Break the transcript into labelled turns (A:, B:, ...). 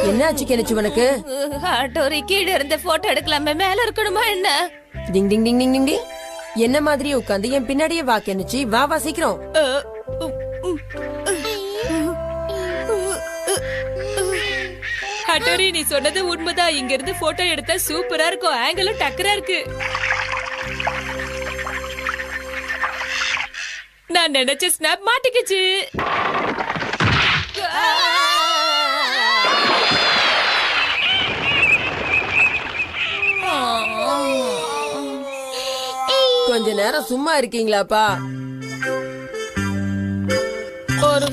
A: என்னாச்சு கெனிச்சு உனக்கு?
B: ஆட்டோரி கீழ இருந்த போட்டோ எடுக்கலாமே, மேல இருக்கணுமா என்ன?
A: டிங் டிங் டிங் டிங் டிங் டிங். என்ன மாதிரியே உட்காந்து என் பின்னாடியே வா கெனிச்சு, வா வா சீக்கிரம்.
B: ஆட்டோரி நீ சொன்னது உண்மைதான். இங்க இருந்து போட்டோ எடுத்தா சூப்பரா இருக்கும். ஆங்கிளும் டக்கரா இருக்கு. நான் நினைச்ச ஸ்னாப் மாட்டிக்கிச்சு.
A: கொஞ்ச நேரம் சும்மா இருக்கீங்களாப்பா?
B: ஒரு